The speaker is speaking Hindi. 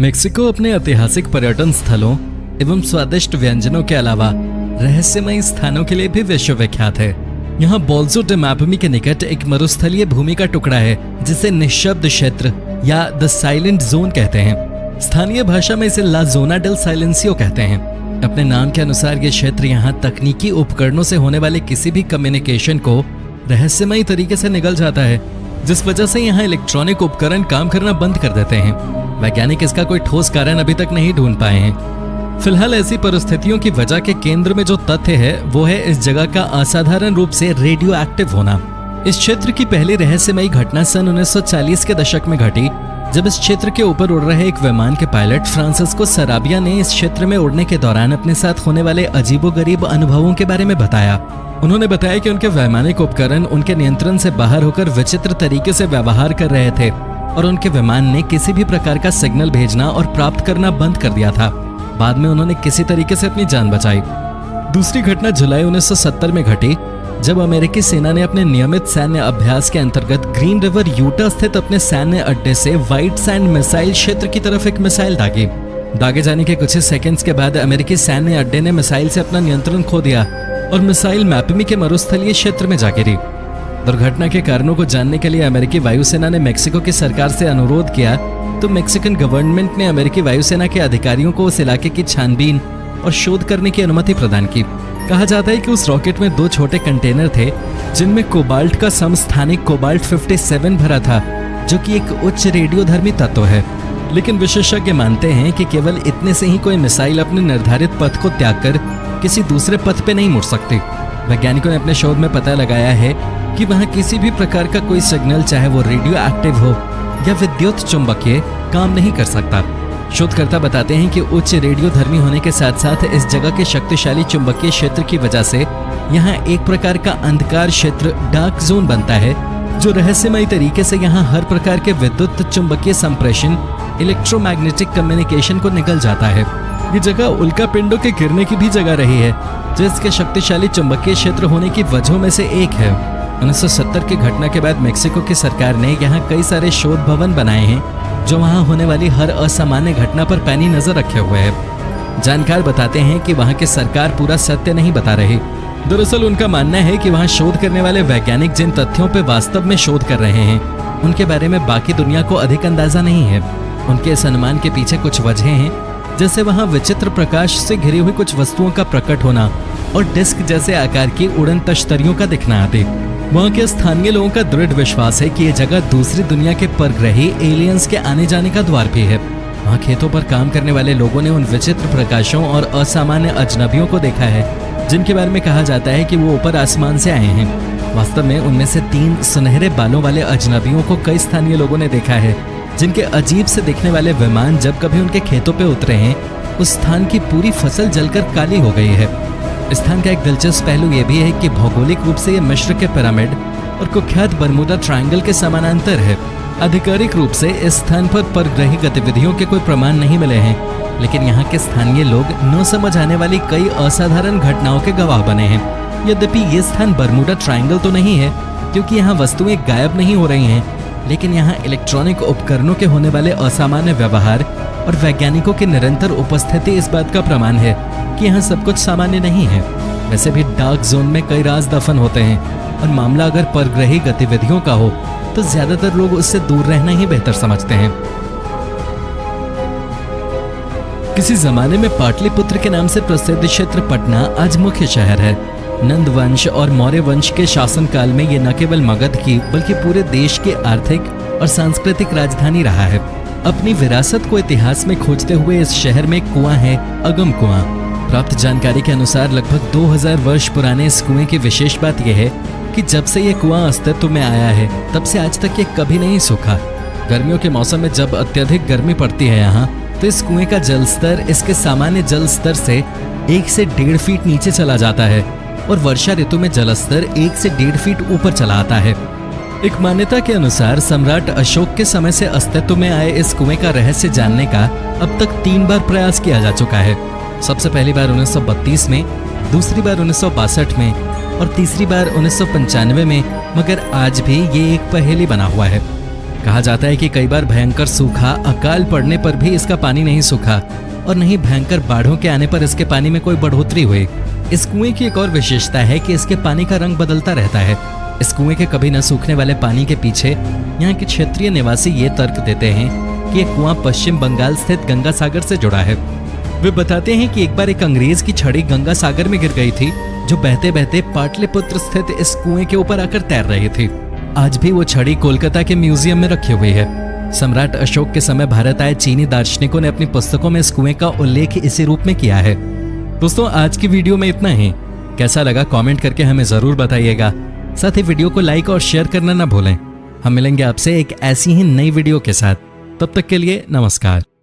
मेक्सिको अपने ऐतिहासिक पर्यटन स्थलों एवं स्वादिष्ट व्यंजनों के अलावा रहस्यमय स्थानों के लिए भी विश्वविख्यात है। यहाँ बोल्सो डे मैपमी के निकट एक मरुस्थलीय भूमि का टुकड़ा है जिसे निःशब्द क्षेत्र या द साइलेंट जोन कहते हैं। स्थानीय भाषा में इसे ला जोना डेल साइलेंसियो कहते हैं। अपने नाम के अनुसार ये क्षेत्र यहाँ तकनीकी उपकरणों से होने वाले किसी भी कम्युनिकेशन को रहस्यमय तरीके से निगल जाता है, जिस वजह से यहाँ इलेक्ट्रॉनिक उपकरण काम करना बंद कर देते हैं। वैज्ञानिक इसका कोई ठोस कारण अभी तक नहीं ढूंढ पाए हैं। फिलहाल ऐसी परिस्थितियों की वजह के केंद्र में जो तथ्य है वो है इस जगह का असाधारण रूप से रेडियो एक्टिव होना। इस क्षेत्र की पहली रहस्यमयी घटना सन 1940 के दशक में घटी, जब इस क्षेत्र के ऊपर उड़ रहे एक विमान के पायलट फ्रांसिस्को सराबिया ने इस क्षेत्र में उड़ने के दौरान अपने साथ होने वाले अजीबोगरीब अनुभवों के बारे में बताया। उन्होंने बताया कि उनके वैमानिक उपकरण उनके नियंत्रण से बाहर होकर विचित्र तरीके से व्यवहार कर रहे थे और उनके विमान ने किसी भी प्रकार का सिग्नल भेजना और प्राप्त करना बंद कर दिया था। बाद में उन्होंने किसी तरीके से अपनी जान बचाई। दूसरी घटना जुलाई 1970 में घटी, जब अमेरिकी सेना ने अपने नियमित सैन्य अभ्यास के अंतर्गत ग्रीन रिवर यूटा स्थित अपने सैन्य अड्डे से व्हाइट सैंड मिसाइल क्षेत्र की तरफ एक मिसाइल दागी। दागे जाने के कुछ ही सेकंड्स के बाद अमेरिकी सैन्य अड्डे ने मिसाइल से अपना नियंत्रण खो दिया और मिसाइल मैपमी के मरुस्थलीय क्षेत्र में जा गिरी। दुर्घटना के कारणों को जानने के लिए अमेरिकी वायुसेना ने मेक्सिको की सरकार से अनुरोध किया, तो मेक्सिकन गवर्नमेंट ने अमेरिकी वायुसेना के अधिकारियों को उस इलाके की छानबीन और शोध करने की अनुमति प्रदान की। कहा जाता है कि उस रॉकेट में 2 छोटे कंटेनर थे जिनमें कोबाल्ट का समस्थानिक कोबाल्ट 57 भरा था, जो कि एक उच्च रेडियोधर्मी तत्व है। लेकिन विशेषज्ञ मानते हैं कि केवल इतने से ही कोई मिसाइल अपने निर्धारित पथ को त्याग कर किसी दूसरे पथ पे नहीं मुड़ सकती। वैज्ञानिकों ने अपने शोध में पता लगाया है कि वहाँ किसी भी प्रकार का कोई सिग्नल, चाहे वो रेडियो एक्टिव हो या विद्युत चुंबकीय, काम नहीं कर सकता। शोधकर्ता बताते हैं कि उच्च रेडियोधर्मी होने के साथ साथ इस जगह के शक्तिशाली चुंबकीय क्षेत्र की वजह से यहाँ एक प्रकार का अंधकार क्षेत्र डार्क जोन बनता है, जो रहस्यमय तरीके से यहाँ हर प्रकार के विद्युत चुंबकीय संप्रेषण, इलेक्ट्रोमैग्नेटिक कम्युनिकेशन को निकल जाता है। ये जगह उल्का पिंडों के गिरने की भी जगह रही है, जो इसके शक्तिशाली चुंबकीय क्षेत्र होने की वजहों में से एक है। 1970 की घटना के बाद मेक्सिको की सरकार ने यहाँ कई सारे शोध भवन बनाए हैं, जो वहाँ होने वाली हर असामान्य घटना पर पैनी नजर रखे हुए है। जानकार बताते हैं कि वहाँ की सरकार पूरा सत्य नहीं बता रही। दरअसल उनका मानना है कि वहाँ शोध करने वाले वैज्ञानिक जिन तथ्यों पर वास्तव में शोध कर रहे हैं, उनके बारे में बाकी दुनिया को अधिक अंदाजा नहीं है। उनके इस अनुमान के पीछे कुछ वजह हैं, जैसे वहाँ विचित्र प्रकाश से घिरी हुई कुछ वस्तुओं का प्रकट होना और डिस्क जैसे आकार की उड़न तश्तरियों का दिखना आदि। वहाँ के स्थानीय लोगों का दृढ़ विश्वास है कि यह जगह दूसरी दुनिया के परग्रही एलियंस के आने जाने का द्वार भी है। वहाँ खेतों पर काम करने वाले लोगों ने उन विचित्र प्रकाशों और असामान्य अजनबियों को देखा है, जिनके बारे में कहा जाता है कि वो ऊपर आसमान से आए हैं। वास्तव में उनमें से 3 सुनहरे बालों वाले अजनबियों को कई स्थानीय लोगों ने देखा है, जिनके अजीब से दिखने वाले विमान जब कभी उनके खेतों पे उतरे हैं, उस स्थान की पूरी फसल जलकर काली हो गई है। इस स्थान का एक दिलचस्प पहलू यह भी है कि भौगोलिक रूप से यह मिस्र के पिरामिड और कुख्यात बरमूडा ट्रायंगल के समानांतर है। आधिकारिक रूप से इस स्थान पर परग्रही गतिविधियों के कोई प्रमाण नहीं मिले हैं, लेकिन यहाँ के स्थानीय लोग न समझ आने वाली कई असाधारण घटनाओं के गवाह बने हैं। यद्यपि ये स्थान बरमूडा ट्रायंगल तो नहीं है, क्योंकि यहाँ वस्तुएं गायब नहीं हो रही हैं, लेकिन यहाँ इलेक्ट्रॉनिक उपकरणों के होने वाले असामान्य व्यवहार और वैज्ञानिकों की निरंतर उपस्थिति इस बात का प्रमाण है कि यहाँ सब कुछ सामान्य नहीं है। वैसे भी डार्क जोन में कई राज दफन होते हैं, और मामला अगर परग्रही गतिविधियों का हो तो ज्यादातर लोग उससे दूर रहना ही बेहतर समझते हैं। किसी जमाने में पाटलिपुत्र के नाम से प्रसिद्ध क्षेत्र पटना आज मुख्य शहर है। नंद वंश और मौर्य वंश के शासनकाल में ये न केवल मगध की बल्कि पूरे देश की आर्थिक और सांस्कृतिक राजधानी रहा है। अपनी विरासत को इतिहास में खोजते हुए इस शहर में कुआं है, अगम कुआं। प्राप्त जानकारी के अनुसार लगभग 2000 वर्ष पुराने इस कुएं की विशेष बात यह है कि जब से यह कुआं अस्तित्व में आया है, तब से आज तक ये कभी नहीं सूखा। गर्मियों के मौसम में जब अत्यधिक गर्मी पड़ती है यहाँ, तो इस कुएं का जल स्तर इसके सामान्य जल स्तर से 1 से 1.5 फीट नीचे चला जाता है, और वर्षा ऋतु में जलस्तर 1 से 1.5 फीट ऊपर चला आता है। एक मान्यता के अनुसार सम्राट अशोक के समय से अस्तित्व में आए इस कुएं का रहस्य जानने का अब तक 3 बार प्रयास किया जा चुका है। सबसे पहली बार 1932 में, दूसरी बार 1962 में और तीसरी बार 1995 में, मगर आज भी ये एक पहेली बना हुआ है। कहा जाता है कि कई बार भयंकर सूखा, अकाल पड़ने पर भी इसका पानी नहीं सूखा और नहीं भयंकर बाढ़ों के आने पर इसके पानी में कोई बढ़ोतरी हुई। इस कुएं की एक और विशेषता है कि इसके पानी का रंग बदलता रहता है। इस कुएं के कभी न सूखने वाले पानी के पीछे यहाँ के क्षेत्रीय निवासी ये तर्क देते हैं कि ये कुआं पश्चिम बंगाल स्थित गंगा सागर से जुड़ा है। वे बताते हैं कि एक बार एक अंग्रेज की छड़ी गंगा सागर में गिर गई थी, जो बहते बहते पाटलिपुत्र स्थित इस कुएं के ऊपर आकर तैर रही थी। आज भी वो छड़ी कोलकाता के म्यूजियम में रखी हुई है। सम्राट अशोक के समय भारत आए चीनी दार्शनिकों ने अपनी पुस्तकों में इस कुएं का उल्लेख इसी रूप में किया है। दोस्तों, आज की वीडियो में इतना ही। कैसा लगा कमेंट करके हमें जरूर बताइएगा। साथ ही वीडियो को लाइक और शेयर करना ना भूलें। हम मिलेंगे आपसे एक ऐसी ही नई वीडियो के साथ। तब तक के लिए नमस्कार।